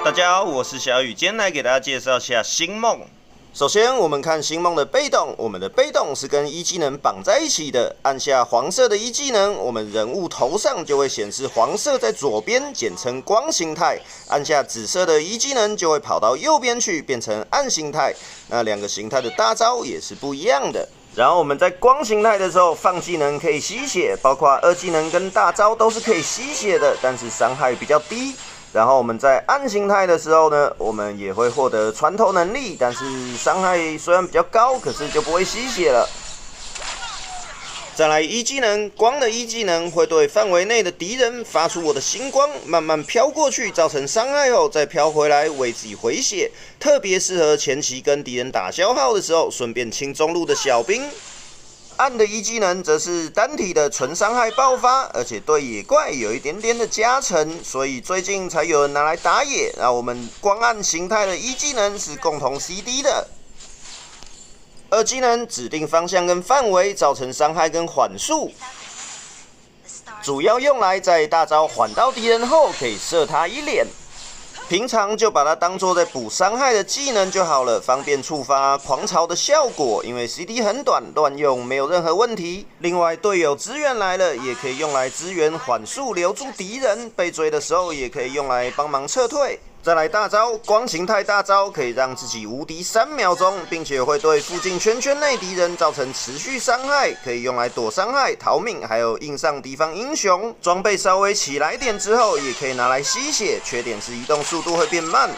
大家好，我是小雨，今天来给大家介绍一下星梦。首先，我们看星梦的被动，我们的被动是跟一技能绑在一起的。按下黄色的一技能，我们人物头上就会显示黄色在左边，简称光形态。按下紫色的一技能，就会跑到右边去，变成暗形态。那两个形态的大招也是不一样的。然后我们在光形态的时候放技能可以吸血，包括二技能跟大招都是可以吸血的，但是伤害比较低。然后我们在暗形态的时候呢，我们也会获得穿透能力，但是伤害虽然比较高，可是就不会吸血了。再来一技能，光的一技能会对范围内的敌人发出我的星光，慢慢飘过去，造成伤害后再飘回来为自己回血，特别适合前期跟敌人打消耗的时候，顺便清中路的小兵。暗的一技能则是单体的纯伤害爆发，而且对野怪有一点点的加成，所以最近才有人拿来打野。那我们光暗形态的一技能是共同 CD 的。二技能指定方向跟范围，造成伤害跟缓速，主要用来在大招缓到敌人后可以射他一脸。平常就把它当作在补伤害的技能就好了，方便触发狂潮的效果。因为 CD 很短，乱用没有任何问题。另外，队友支援来了，也可以用来支援缓速留住敌人，被追的时候也可以用来帮忙撤退。再来大招，光形态大招可以让自己无敌3秒钟，并且会对附近圈内敌人造成持续伤害，可以用来躲伤害、逃命，还有硬上敌方英雄。装备稍微起来点之后，也可以拿来吸血，缺点是移动速度会变慢。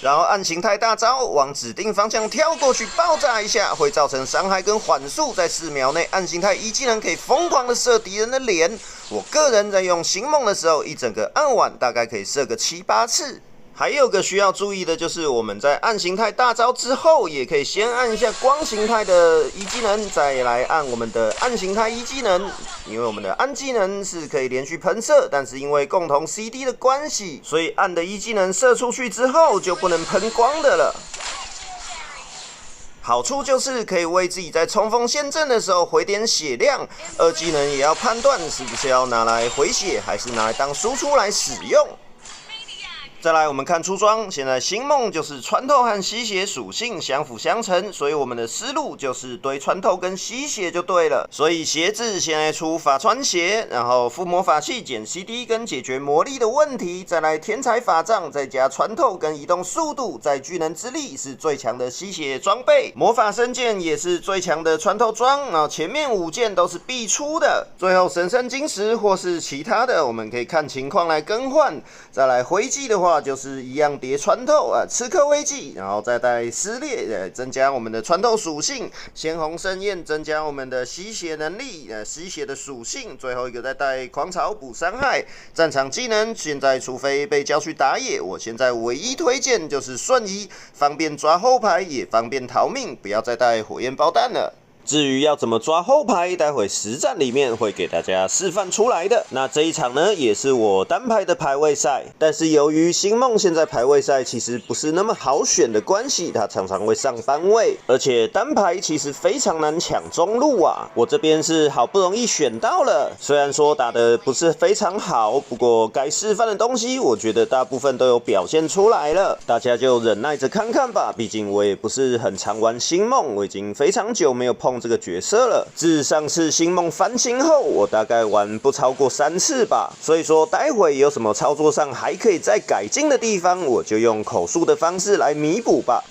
然后暗形态大招往指定方向跳过去爆炸一下，会造成伤害跟缓速，在4秒内暗形态一技能可以疯狂的射敌人的脸。我个人在用星梦的时候，一整个按完大概可以射个7、8次。还有个需要注意的就是，我们在暗形态大招之后，也可以先按一下光形态的一技能，再来按我们的暗形态一技能。因为我们的暗技能是可以连续喷射，但是因为共同 CD 的关系，所以暗的一技能射出去之后就不能喷光的了。好处就是可以为自己在冲锋陷阵的时候回点血量，二技能也要判断是不是要拿来回血，还是拿来当输出来使用。再来，我们看出装。现在星梦就是穿透和吸血属性相辅相成，所以我们的思路就是堆穿透跟吸血就对了。所以鞋子现在出法穿鞋，然后附魔法器减 CD 跟解决魔力的问题，再来天才法杖，再加穿透跟移动速度，再巨能之力是最强的吸血装备。魔法圣剑也是最强的穿透装，然后前面5件都是必出的。最后神圣晶石或是其他的，我们可以看情况来更换。再来徽记的话，就是一样叠穿透刺客徽记，然后再带撕裂，增加我们的穿透属性。鲜红盛宴增加我们的吸血能力，吸血的属性。最后一个再带狂潮补伤害。战场技能现在除非被叫去打野，我现在唯一推荐就是瞬移，方便抓后排，也方便逃命，不要再带火焰爆弹了。至于要怎么抓后排，待会实战里面会给大家示范出来的。那这一场呢，也是我单排的排位赛，但是由于星梦现在排位赛其实不是那么好选的关系，它常常会上班位，而且单排其实非常难抢中路啊。我这边是好不容易选到了，虽然说打得不是非常好，不过该示范的东西，我觉得大部分都有表现出来了，大家就忍耐着看看吧。毕竟我也不是很常玩星梦，我已经非常久没有碰这个角色了。自上次星梦翻新后，我大概玩不超过3次吧。所以说，待会有什么操作上还可以再改进的地方，我就用口述的方式来弥补吧。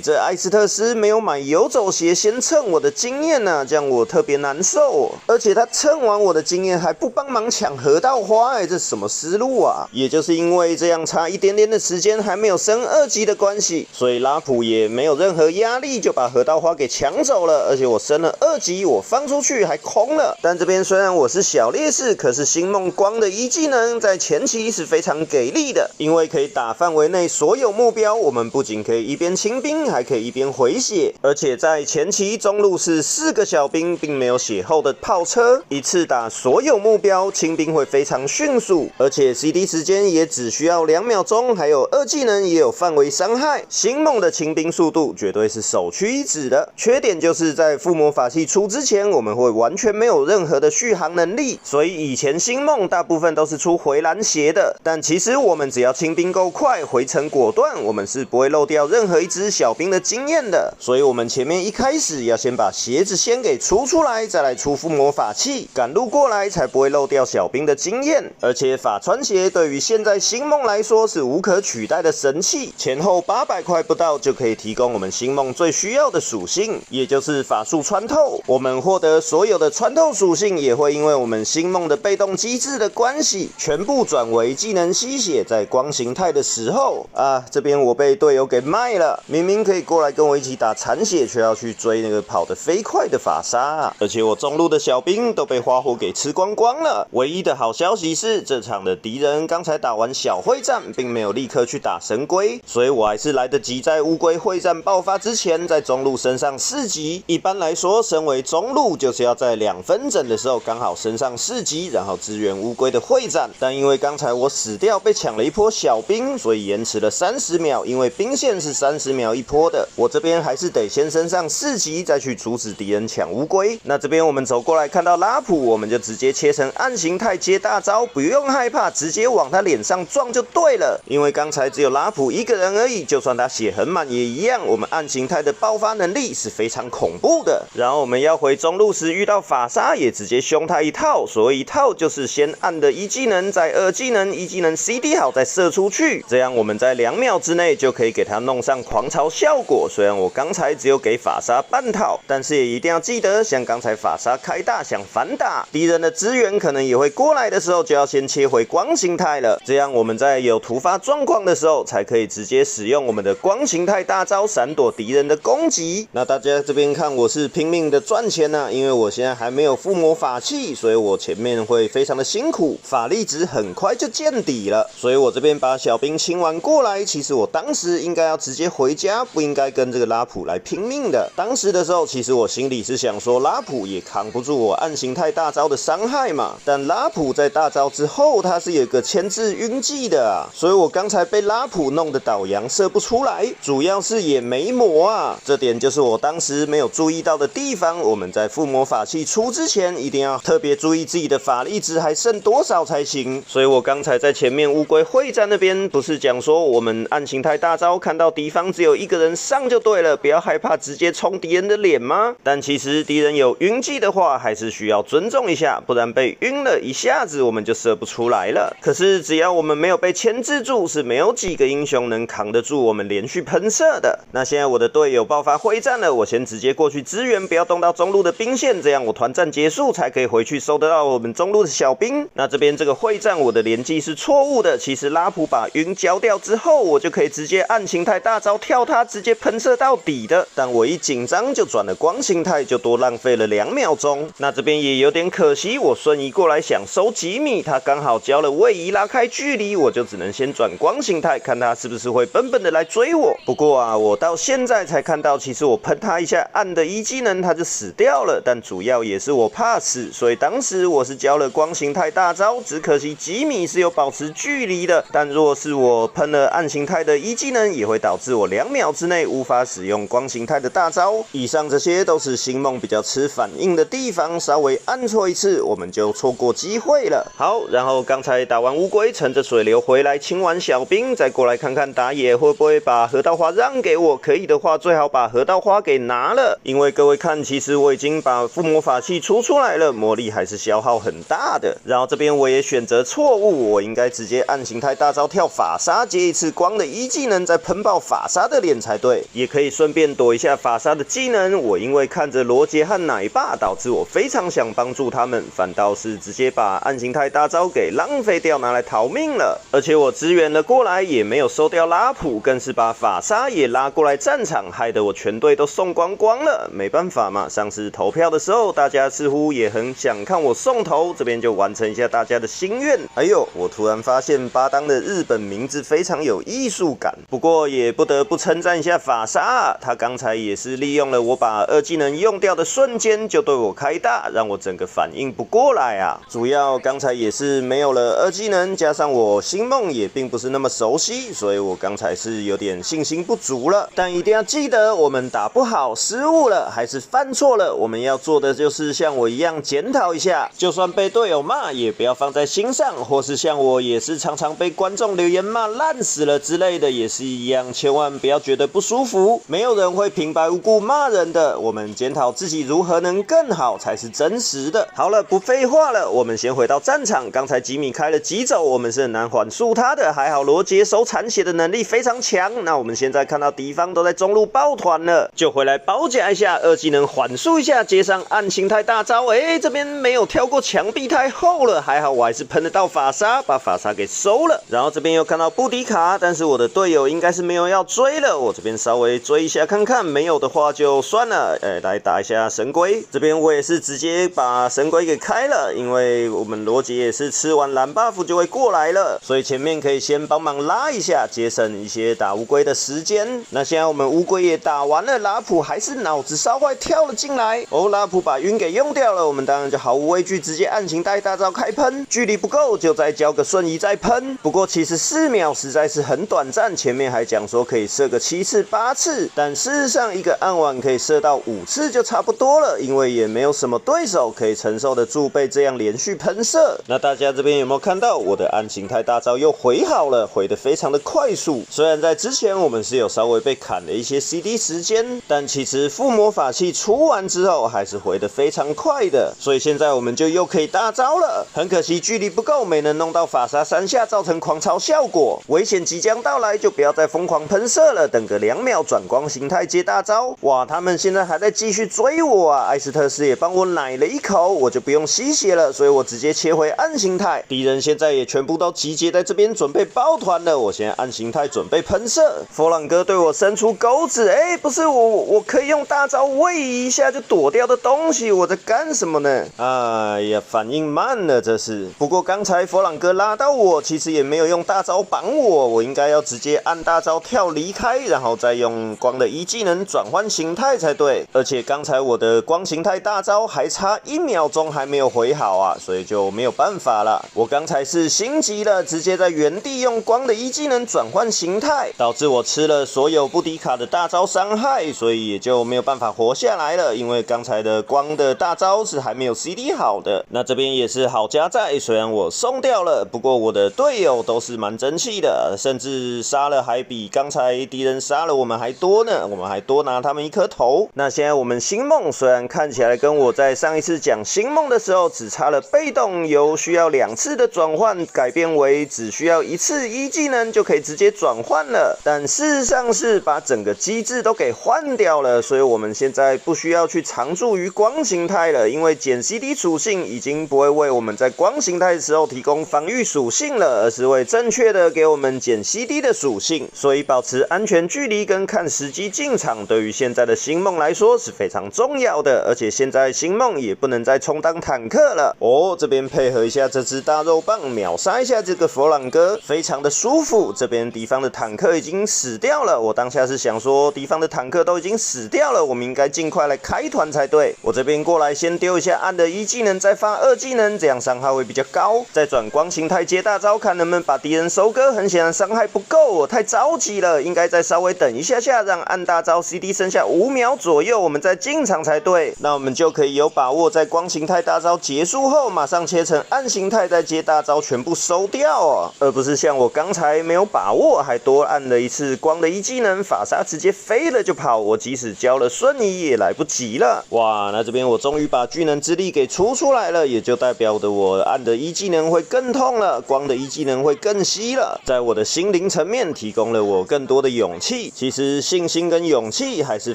这艾斯特斯没有买游走鞋先蹭我的经验啊，这样我特别难受哦。而且他蹭完我的经验还不帮忙抢河道花，这是什么思路啊？也就是因为这样差一点点的时间还没有升2级的关系，所以拉普也没有任何压力就把河道花给抢走了，而且我升了2级，我放出去还空了。但这边虽然我是小劣势，可是星梦光的一技能在前期是非常给力的，因为可以打范围内所有目标，我们不仅可以一边清兵，还可以一边回血，而且在前期中路是4个小兵，并没有血后的炮车，一次打所有目标，清兵会非常迅速，而且 CD 时间也只需要2秒钟，还有2技能也有范围伤害。星梦的清兵速度绝对是首屈一指的，缺点就是在附魔魔法器出之前，我们会完全没有任何的续航能力，所以以前星梦大部分都是出回蓝鞋的。但其实我们只要清兵够快，回程果断，我们是不会漏掉任何一只小兵的经验的。所以我们前面一开始要先把鞋子先给出来，再来出附魔法器，赶路过来才不会漏掉小兵的经验。而且法穿鞋对于现在星梦来说是无可取代的神器，前后800块不到就可以提供我们星梦最需要的属性，也就是法术穿透。我们获得所有的穿透属性，也会因为我们星梦的被动机制的关系，全部转为技能吸血。在光形态的时候啊，这边我被队友给卖了，明明可以过来跟我一起打残血，却要去追那个跑得飞快的法沙，而且我中路的小兵都被花火给吃光光了。唯一的好消息是，这场的敌人刚才打完小会战，并没有立刻去打神龟，所以我还是来得及在乌龟会战爆发之前，在中路升上4级。一般来说，身为中路就是要在2分整的时候刚好升上4级，然后支援乌龟的会战。但因为刚才我死掉被抢了一波小兵，所以延迟了30秒。因为兵线是30秒一波的，我这边还是得先升上4级，再去阻止敌人抢乌龟。那这边我们走过来看到拉普，我们就直接切成暗形态接大招，不用害怕，直接往他脸上撞就对了。因为刚才只有拉普一个人而已，就算他血很满也一样。我们暗形态的爆发能力是非常恐怖的。然后我们要回中路时遇到法沙，也直接凶他一套。所谓一套就是先按的1技能，再2技能，1技能 CD 好再射出去，这样我们在2秒之内就可以给他弄上狂潮效果。虽然我刚才只有给法沙半套，但是也一定要记得，像刚才法沙开大想反打，敌人的支援可能也会过来的时候，就要先切回光形态了。这样我们在有突发状况的时候，才可以直接使用我们的光形态大招闪躲敌人的攻击。那大家这边看我是拼命的赚钱啊，因为我现在还没有附魔法器，所以我前面会非常的辛苦，法力值很快就见底了。所以我这边把小兵清完过来，其实我当时应该要直接回家，不应该跟这个拉普来拼命的。当时的时候，其实我心里是想说，拉普也扛不住我暗形态大招的伤害嘛。但拉普在大招之后，他是有个牵制晕技的啊，所以我刚才被拉普弄得倒阳射不出来，主要是也没魔啊，这点就是我当时没有注意到的地方。我们在附魔法器出之前，一定要特别注意自己的法力值还剩多少才行。所以我刚才在前面乌龟会战那边不是讲说，我们暗形态大招看到敌方只有一个人上就对了，不要害怕直接冲敌人的脸吗？但其实敌人有晕技的话，还是需要尊重一下，不然被晕了一下子我们就射不出来了。可是只要我们没有被牵制住，是没有几个英雄能扛得住我们连续喷射的。那现在我的队友爆发会战了，我先直接过去支援，不要动到中路的兵线，这样我团战结束才可以回去收得到我们中路的小兵。那这边这个会战我的连击是错误的，其实拉普把晕交掉之后，我就可以直接暗形态大招跳他，直接喷射到底的。但我一紧张就转了光形态，就多浪费了2秒钟。那这边也有点可惜，我瞬移过来想收几米，他刚好交了位移拉开距离，我就只能先转光形态，看他是不是会笨笨的来追我。不过啊，我到现在才看到，其实我喷他一下按的1技能他就死掉了，但主要也是我怕死，所以当时我是交了光形态大招，只可惜几米是有保持距离的。但若是我喷了暗形态的1技能，也会导致我2秒之内无法使用光形态的大招。以上这些都是星梦比较吃反应的地方，稍微按错一次我们就错过机会了。好，然后刚才打完乌龟，乘着水流回来清完小兵，再过来看看打野会不会把河道花让给我，可以的话最好把河道花给拿了，因为各位看，其实我已经把附魔法器出来了，魔力还是消耗很大的。然后这边我也选择错误，我应该直接按形态大招跳法沙，接一次光的1技能，再喷爆法沙的脸才对，也可以顺便躲一下法沙的技能。我因为看着罗杰和奶爸，导致我非常想帮助他们，反倒是直接把暗形态大招给浪费掉，拿来逃命了。而且我支援了过来，也没有收掉拉普，更是把法沙也拉过来战场，害得我全队都送光光了。没办法嘛，上次投票的时候，大家似乎也很想看我送头，这边就完成一下大家的心愿。哎呦，我突然发现巴当的日本名字非常有艺术感，不过也不得不称赞一下法沙，他刚才也是利用了我把2技能用掉的瞬间就对我开大，让我整个反应不过来啊。主要刚才也是没有了2技能，加上我星梦也并不是那么熟悉，所以我刚才是有点信心不足了。但一定要记得，我们打不好失误了，还还是犯错了，我们要做的就是像我一样检讨一下，就算被队友骂也不要放在心上，或是像我也是常常被观众留言骂烂死了之类的，也是一样，千万不要觉得不舒服，没有人会平白无故骂人的，我们检讨自己如何能更好才是真实的。好了，不废话了，我们先回到战场。刚才吉米开了急走，我们是很难缓速他的，还好罗杰收残血的能力非常强。那我们现在看到敌方都在中路抱团了，就回来包夹一下，二技能缓速一下，接上暗形态大招。这边没有跳过墙壁太厚了，还好我还是喷得到法沙，把法沙给收了。然后这边又看到布迪卡，但是我的队友应该是没有要追了，我这边稍微追一下看看，没有的话就算了。来打一下神龟，这边我也是直接把神龟给开了，因为我们罗杰也是吃完蓝 buff 就会过来了，所以前面可以先帮忙拉一下，节省一些打乌龟的时间。那现在我们乌龟也打完了，拉普还是脑子烧坏跳了进来，拉普把晕给用掉了，我们当然就毫无畏惧，直接暗形带大招开喷，距离不够就再交个瞬移再喷。不过其实4秒实在是很短暂，前面还讲说可以射个7次8次，但事实上一个暗网可以射到5次就差不多了，因为也没有什么对手可以承受得住被这样连续喷射。那大家这边有没有看到我的暗形态大招又回好了，回得非常的快速。虽然在之前我们是有稍微被砍了一些 CD 时间，但其实附魔法器出完之后还是回得非常快的，所以现在我们就又可以大招了。很可惜距离不够，没能弄到法沙3下造成狂潮效果，危险即将到来，就不要再疯狂喷射了，等个2秒转光形态接大招。哇，他们现在还在继续追我啊！艾斯特斯也帮我奶了一口，我就不用吸血了，所以我直接切回暗形态。敌人现在也全部都集结在这边准备抱团了，我现在暗形态准备喷射。佛朗哥对我伸出钩子，不是我可以用大招位移一下就躲掉的东西，我在干什么呢？哎呀，反应慢了这是。不过刚才佛朗哥拉到我，其实也没有用大招绑我应该要直接按大招跳离开，然后再用光的一技能转换形态才对。而且刚才我的光形态大招还差1秒钟还没有回好啊，所以就没有办法了。我刚才是心急了，直接在原地用光的一技能转换形态，导致我吃了所有布迪卡的大招伤害，所以也就没有办法活下来了。因为刚才的光的大招是还没有 CD 好的。那这边也是好加在，虽然我送掉了，不过我的队友都是蛮争气的，甚至杀了还比刚才敌人杀了我们还多呢，我们还多拿他们1颗头。那现在我们星梦虽然看起来跟我在上一次讲星梦的时候只差了被动由需要2次的转换改变为只需要1次一技能就可以直接转换了，但事实上是把整个机制都给换掉了，所以我们现在不需要去常驻于光形态了，因为减 CD 属性已经不会为我们在光形态的时候提供防御属性了，而是会正确的给我们减 CD 的属性，所以保持安全距离跟看时机进场对于现在的星梦来说是非常重要的，而且现在星梦也不能再充当坦克了。这边配合一下这只大肉棒，秒杀一下这个佛朗哥，非常的舒服。这边敌方的坦克已经死掉了，我当下是想说敌方的坦克都已经死掉了，我们应该尽快来开团才对。我这边过来先丢一下暗的一技能，再发2技能，这样伤害会比较高，再转光形态接大招，看能不能把敌人收割。很显然伤害不够，我太着急了，应该再稍微等一下下，让暗大招 CD 剩下5秒左右，我们再进场才对。那我们就可以有把握在光形态大招结束后马上切成暗形态，再接大招全部收掉而不是像我刚才没有把握还多按了1次光的一技能，法沙直接飞了就跑，我即使交了瞬移也来不及了。哇，那这边我终于把巨能之力给出来了，也就代表的我按的一技能会更痛了，光的一技能会更稀了，在我的心灵层面提供了我更多的勇气。其实信心跟勇气还是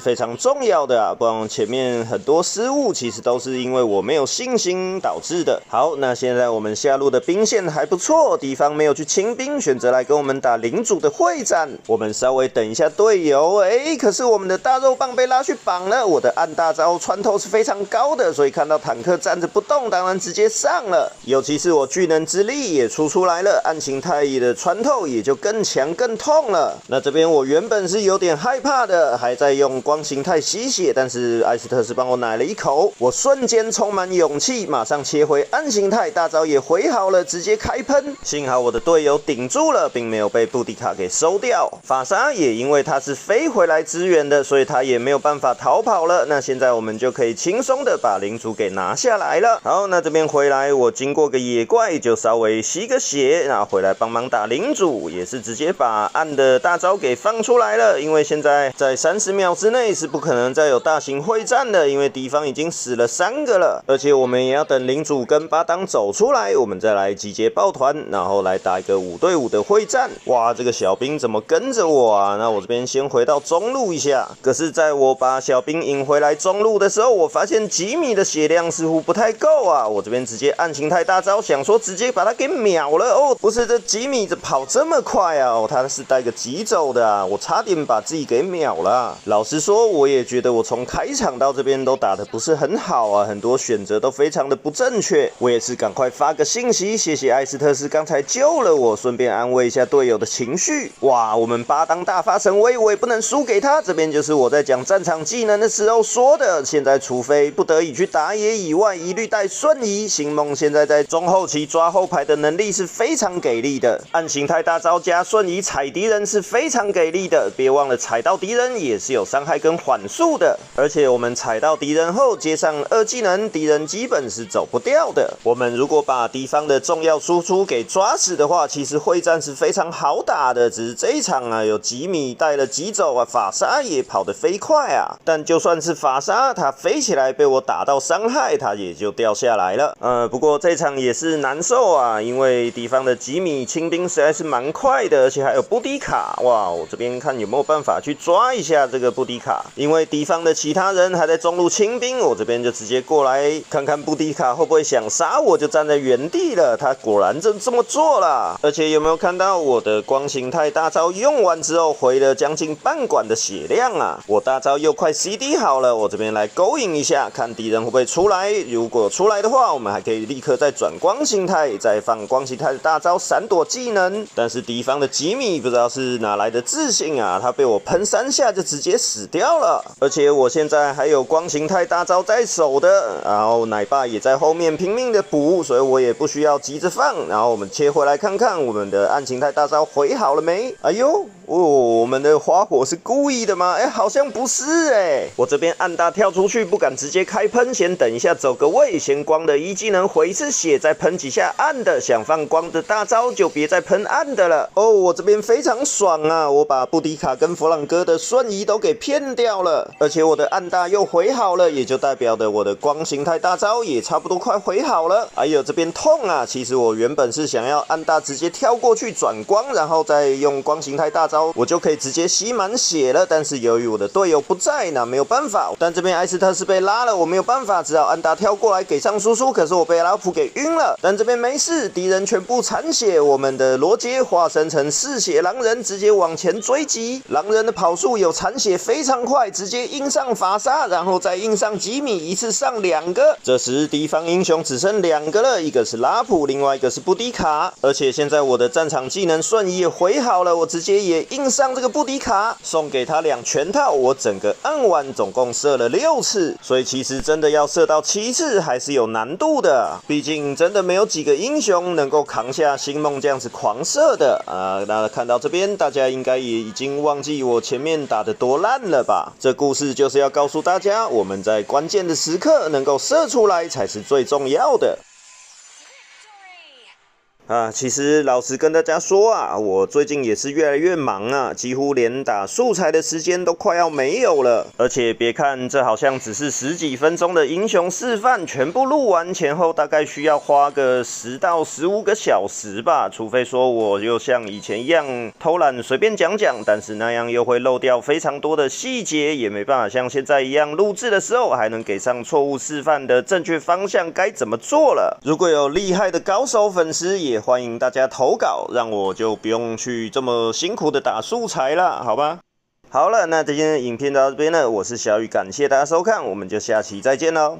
非常重要的啊，不然前面很多失误其实都是因为我没有信心导致的。好，那现在我们下路的兵线还不错，敌方没有去清兵，选择来跟我们打领主的会战。我们稍微等一下队友，可是我们的大肉棒被拉去绑了，我的暗大招穿透是非常高的，所以看到坦克站着不动，当然直接上了。尤其是我巨能之力也出来了，暗形太乙的穿透也就更强更痛了。那这边我原本是有点害怕的，还在用光形态吸血，但是艾斯特斯帮我奶了一口，我瞬间充满勇气，马上切回暗形态，大招也回好了，直接开喷。幸好我的队友顶住了，并没有被布迪卡给收掉。法沙也因为他是飞回来支援的，所以他也没有办法逃逃跑了。那现在我们就可以轻松的把领主给拿下来了。好，那这边回来我经过个野怪，就稍微吸个血，然后回来帮忙打领主，也是直接把暗的大招给放出来了。因为现在在30秒之内是不可能再有大型会战的，因为敌方已经死了3个了，而且我们也要等领主跟巴当走出来，我们再来集结抱团，然后来打一个5对5的会战。哇，这个小兵怎么跟着我啊？那我这边先回到中路一下。可是在我把小兵引回来中路的时候，我发现吉米的血量似乎不太够啊。我这边直接暗形态大招，想说直接把他给秒了哦。不是，这吉米这跑这么快啊？哦，他是带个急走的啊，我差点把自己给秒了。老实说，我也觉得我从开场到这边都打得不是很好啊，很多选择都非常的不正确。我也是赶快发个信息，谢谢艾斯特斯刚才救了我，顺便安慰一下队友的情绪。哇，我们巴当大发神威，我也不能输给他。这边就是我在讲战场技能的时候说的，现在除非不得已去打野以外，一律带瞬移。星梦现在在中后期抓后排的能力是非常给力的，暗形态大招加瞬移踩敌人是非常给力的，别忘了踩到敌人也是有伤害跟缓速的，而且我们踩到敌人后接上2技能，敌人基本是走不掉的。我们如果把敌方的重要输出给抓死的话，其实会战是非常好打的，只是这一场啊有吉米带了急走啊，法沙也跑得飞快啊，但就算是法沙他飞起来被我打到伤害，他也就掉下来了。不过这场也是难受啊，因为敌方的吉米清兵实在是蛮快的，而且还有布迪卡。哇，我这边看有没有办法去抓一下这个布迪卡，因为敌方的其他人还在中路清兵，我这边就直接过来看看布迪卡会不会想杀我，就站在原地了。他果然这么做了，而且有没有看到我的光形态大招用完之后回了将近半管的血量啊？我大招又快 CD 好了，我这边来勾引一下，看敌人会不会出来。如果出来的话，我们还可以立刻再转光形态，再放光形态的大招闪躲技能。但是敌方的吉米不知道是哪来的自信啊，他被我喷3下就直接死掉了，而且我现在还有光形态大招在手的，然后奶爸也在后面拼命的补，所以我也不需要急着放。然后我们切回来看看我们的暗形态大招回好了没？哎呦！我们的花火是故意的吗？好像不是我这边暗大跳出去，不敢直接开喷，先等一下走个位，先光的1技能回一次血，再喷几下暗的，想放光的大招就别再喷暗的了。我这边非常爽啊，我把布迪卡跟弗朗哥的瞬移都给骗掉了，而且我的暗大又回好了，也就代表的我的光形态大招也差不多快回好了。哎呦，这边痛啊！其实我原本是想要暗大直接跳过去转光，然后再用光形态大招我就可以直接吸满血了，但是由于我的队友不在，那没有办法。但这边艾斯特斯被拉了，我没有办法，只好安达跳过来给上输出，可是我被老普给晕了。但这边没事，敌人全部残血，我们的罗杰化身成嗜血狼人，直接往前追击。狼人的跑速有残血非常快，直接硬上法沙，然后再硬上吉米，一次上2个。这时敌方英雄只剩2个了，一个是拉普，另外一个是布迪卡。而且现在我的战场技能瞬移也回好了，我直接也硬上这个布迪卡，送给他2全套。我整个按完总共射了6次，所以其实真的要射到7次还是有难度的，毕竟真的没有几个英雄能够扛下星梦这样子狂射的啊。那看到这边，大家应该也已经忘记我前面打得多烂了吧？这故事就是要告诉大家，我们在关键的时刻能够射出来才是最重要的。其实老实跟大家说啊，我最近也是越来越忙啊，几乎连打素材的时间都快要没有了。而且别看这好像只是10几分钟的英雄示范，全部录完前后大概需要花个10到15个小时吧，除非说我又像以前一样偷懒随便讲讲，但是那样又会漏掉非常多的细节，也没办法像现在一样录制的时候还能给上错误示范的正确方向该怎么做了。如果有厉害的高手粉丝，也欢迎大家投稿，让我就不用去这么辛苦的打素材了，好吧？好了，那今天的影片到这边了，我是小雨，感谢大家收看，我们就下期再见喽。